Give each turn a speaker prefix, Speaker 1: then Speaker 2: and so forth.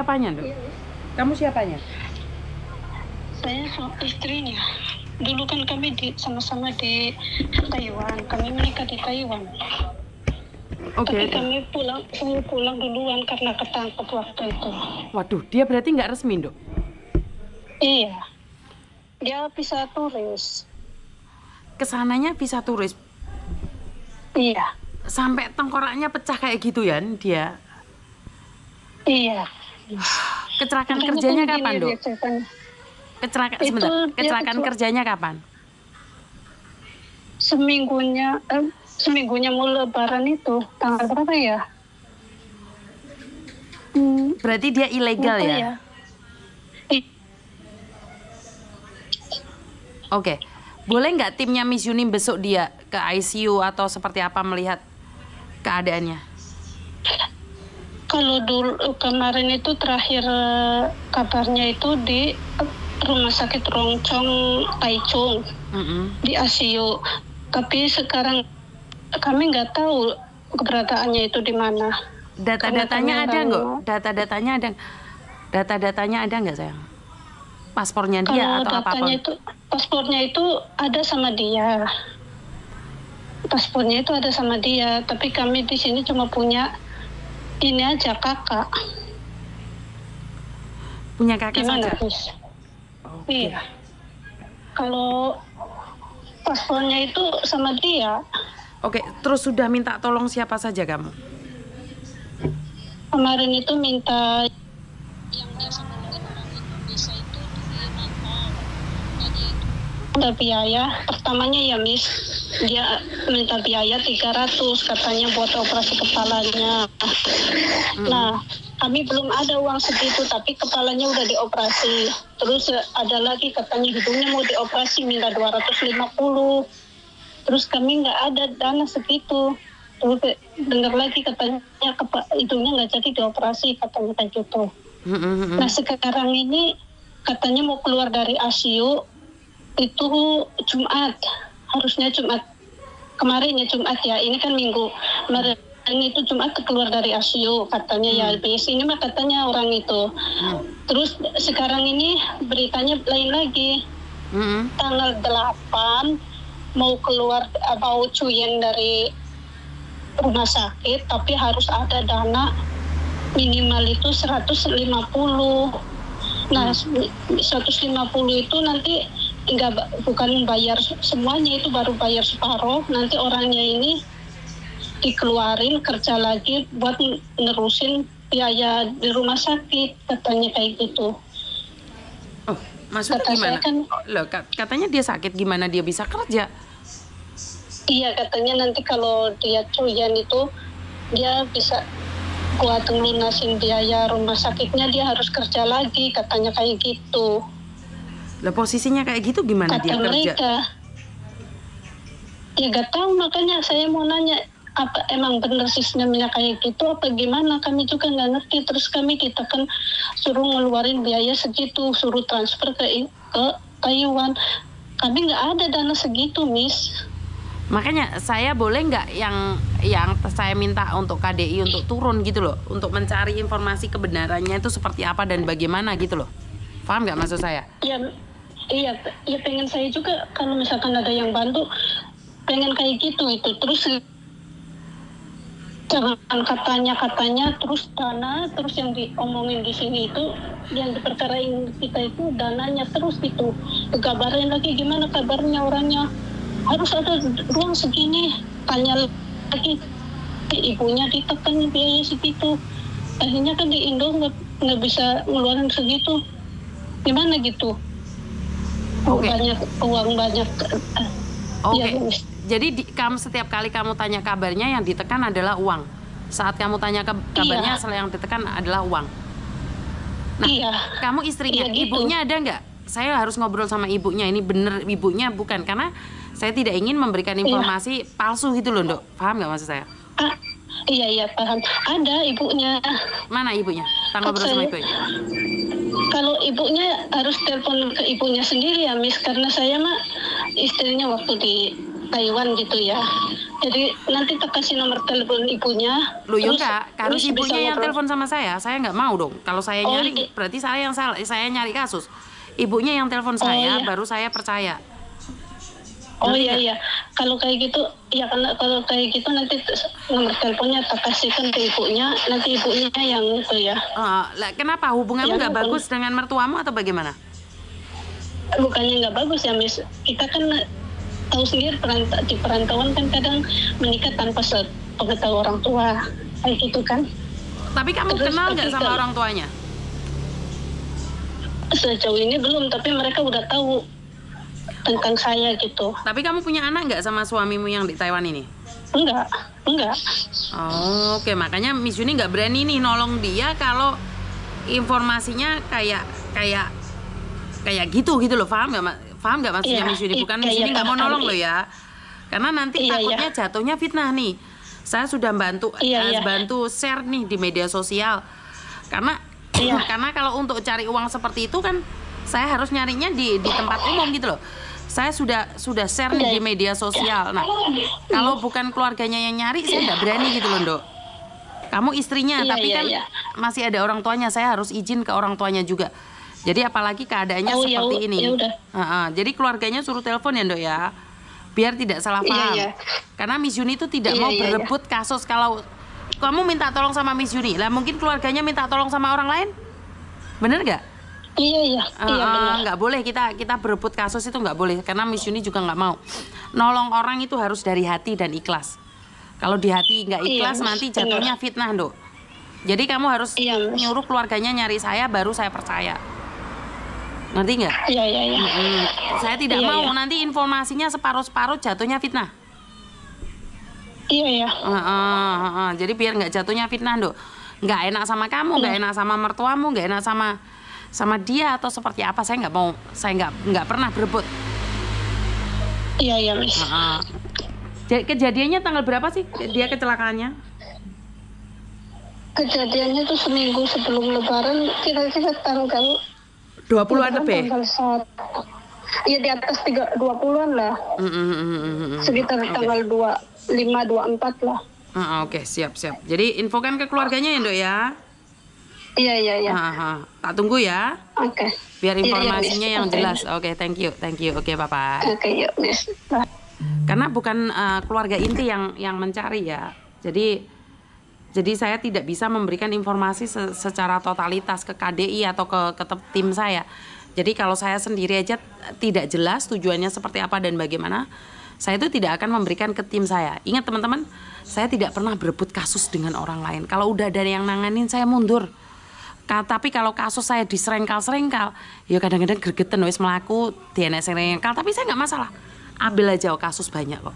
Speaker 1: Siapanya, Dok? Kamu siapanya?
Speaker 2: Saya istrinya. Dulu kan kami sama-sama di Taiwan. Kami menikah di Taiwan.
Speaker 1: Oke.
Speaker 2: Tapi saya pulang duluan karena ketangkep waktu itu.
Speaker 1: Waduh, dia berarti nggak resmi, Dok?
Speaker 2: Iya. Dia visa turis.
Speaker 1: Kesananya visa turis.
Speaker 2: Iya.
Speaker 1: Sampai tengkoraknya pecah kayak gitu ya, dia?
Speaker 2: Iya.
Speaker 1: Kecelakaan kerjanya kapan, Dok? Kecelakaan kerjanya kapan?
Speaker 2: Seminggunya mau lebaran itu. Tanggal berapa ya?
Speaker 1: Berarti dia ilegal ya? Oke. Boleh nggak timnya Miss Yunim besok dia ke ICU atau seperti apa melihat keadaannya?
Speaker 2: Kalau dulu kemarin itu terakhir kabarnya itu di Rumah Sakit Rongchong Taichung di ICU. Tapi sekarang kami nggak tahu keberadaannya itu di mana.
Speaker 1: Data-datanya ada nggak? Data-datanya ada nggak, sayang? Paspornya dia atau apapun?
Speaker 2: Paspornya itu ada sama dia. Tapi kami di sini cuma punya ini aja, kakak.
Speaker 1: Punya kakak saja?
Speaker 2: Iya. Kalau paspornya itu sama dia.
Speaker 1: Oke, terus sudah minta tolong siapa saja kamu?
Speaker 2: Kemarin itu minta yang biasa mungkin orang Indonesia itu ada biaya. Pertamanya ya Miss, dia minta biaya 300 katanya buat operasi kepalanya. Nah, kami belum ada uang segitu, tapi kepalanya udah dioperasi. Terus ada lagi katanya hidungnya mau dioperasi, minta 250. Terus kami nggak ada dana segitu. Terus dengar lagi katanya hidungnya nggak jadi dioperasi, katanya kayak gitu. Nah sekarang ini katanya mau keluar dari ICU itu Jumat. Harusnya Jumat. Kemarin ya Jumat ya, ini kan Minggu. Kemarin itu Jumat keluar dari ICU katanya ya, ini mah katanya orang itu. Terus sekarang ini beritanya lain lagi. Tanggal 8 mau keluar, mau cuyen dari rumah sakit, tapi harus ada dana minimal itu 150. Nah 150 itu nanti bukan bayar semuanya, itu baru bayar separuh. Nanti orangnya ini dikeluarin kerja lagi buat nerusin biaya di rumah sakit, katanya kayak gitu.
Speaker 1: Oh, maksudnya gimana? Loh, katanya dia sakit, gimana dia bisa kerja?
Speaker 2: Iya, katanya nanti kalau dia cuyan itu dia bisa buat ngelunasin biaya rumah sakitnya, dia harus kerja lagi, katanya kayak gitu.
Speaker 1: Lah posisinya kayak gitu gimana dia kerja?
Speaker 2: Mereka, ya gak tahu, makanya saya mau nanya, apa emang bener sistemnya kayak gitu apa gimana, kami juga nggak ngerti. Terus kami ditekan suruh ngeluarin biaya segitu, suruh transfer ke Taiwan. Kami nggak ada dana segitu, Miss.
Speaker 1: Makanya saya boleh nggak yang saya minta untuk KDI untuk turun gitu loh, untuk mencari informasi kebenarannya itu seperti apa dan bagaimana gitu loh. Paham nggak maksud saya?
Speaker 2: Iya, pengen saya juga kalau misalkan ada yang bantu, pengen kayak gitu itu. Terus jangan katanya terus dana, terus yang diomongin di sini itu, yang diperkarain kita itu dananya terus itu. Kabarin lagi gimana kabarnya orangnya, harus ada ruang segini, tanya lagi ibunya ditekan biaya segitu. Akhirnya kan di Indo nggak bisa ngeluarin segitu, gimana gitu. Uang banyak.
Speaker 1: Oke. Jadi kamu setiap kali kamu tanya kabarnya yang ditekan adalah uang. Saat kamu tanya kabarnya, yang ditekan adalah uang. Nah, kamu istrinya, ibunya ada nggak? Saya harus ngobrol sama ibunya. Ini bener ibunya bukan, karena saya tidak ingin memberikan informasi palsu gitu loh, Dok. Paham nggak maksud saya?
Speaker 2: Iya paham. Ada ibunya.
Speaker 1: Mana ibunya? Kita ngobrol sama ibunya.
Speaker 2: Kalau ibunya harus telepon ke ibunya sendiri ya, Miss, karena saya mah istrinya waktu di Taiwan gitu ya. Jadi nanti tak kasih nomor telepon ibunya.
Speaker 1: Loh ya enggak, harus ibunya yang telepon sama saya nggak mau dong. Kalau saya nyari, berarti saya yang salah, saya nyari kasus. Ibunya yang telepon saya, baru saya percaya.
Speaker 2: Oh iya, kalau kayak gitu, ya kalau kayak gitu nanti nomor teleponnya tak kasihkan ke ibunya, nanti ibunya yang itu ya.
Speaker 1: Kenapa hubunganmu nggak bagus dengan mertuamu atau bagaimana?
Speaker 2: Bukannya nggak bagus ya, Miss. Kita kan tahu sendiri di perantauan kan kadang menikah tanpa sepengetahuan orang tua, kayak gitu kan.
Speaker 1: Tapi kamu kenal nggak sama orang tuanya?
Speaker 2: Sejauh ini belum, tapi mereka udah tahu tentang saya gitu.
Speaker 1: Tapi kamu punya anak nggak sama suamimu yang di Taiwan ini?
Speaker 2: Enggak.
Speaker 1: Oh, oke. Makanya Miss Yuni nggak berani nih nolong dia kalau informasinya kayak gitu loh. Paham nggak maksudnya Miss Yuni? Bukan Miss Yuni nggak mau nolong loh ya. Karena nanti takutnya jatuhnya fitnah nih. Saya sudah bantu share nih di media sosial. Karena kalau untuk cari uang seperti itu kan saya harus nyarinya di tempat umum gitu loh. Saya sudah share nih di media sosial. Nah, kalau bukan keluarganya yang nyari, saya nggak berani gitu loh, Dok. Kamu istrinya, tapi kan masih ada orang tuanya. Saya harus izin ke orang tuanya juga. Jadi apalagi keadaannya seperti ini. Jadi keluarganya suruh telepon ya, Dok ya. Biar tidak salah paham. Karena Miss Yuni itu tidak mau berebut kasus. Kalau kamu minta tolong sama Miss Yuni, lah mungkin keluarganya minta tolong sama orang lain. Bener nggak?
Speaker 2: Iya benar.
Speaker 1: Nggak boleh kita berebut kasus, itu nggak boleh, karena Miss Yuni juga nggak mau. Nolong orang itu harus dari hati dan ikhlas. Kalau di hati nggak ikhlas, nanti jatuhnya fitnah, Dok. Jadi kamu harus nyuruh keluarganya nyari saya, baru saya percaya. Ngerti nggak?
Speaker 2: Iya.
Speaker 1: Saya tidak mau nanti informasinya separuh-separuh jatuhnya fitnah.
Speaker 2: Iya.
Speaker 1: Jadi biar nggak jatuhnya fitnah, Dok. Nggak enak sama kamu, nggak enak sama mertuamu, nggak enak sama dia atau seperti apa, saya nggak mau. Saya nggak pernah berebut.
Speaker 2: Iya, Miss.
Speaker 1: Kejadiannya tanggal berapa sih dia kecelakaannya?
Speaker 2: Kejadiannya tuh seminggu sebelum Lebaran, kira-kira tanggal
Speaker 1: 20-an lebih.
Speaker 2: Iya, di atas 20-an lah. Sekitar tanggal 25, 24 lah.
Speaker 1: Oke, siap. Jadi infokan ke keluarganya ya, Dok ya.
Speaker 2: Iya.
Speaker 1: Tak tunggu ya.
Speaker 2: Oke.
Speaker 1: Biar informasinya yang jelas. Oke, thank you. Oke, Papa.
Speaker 2: Oke, yuk, Miss.
Speaker 1: Karena bukan keluarga inti yang mencari ya. Jadi saya tidak bisa memberikan informasi secara totalitas ke KDI atau ke tim saya. Jadi kalau saya sendiri aja tidak jelas tujuannya seperti apa dan bagaimana, saya itu tidak akan memberikan ke tim saya. Ingat teman-teman, saya tidak pernah berebut kasus dengan orang lain. Kalau udah ada yang nanganin, saya mundur. Tapi kalau kasus saya diserengkal-serengkal, ya kadang-kadang gregetan wis melaku, DNA serengkal, tapi saya nggak masalah. Ambil aja kasus banyak kok.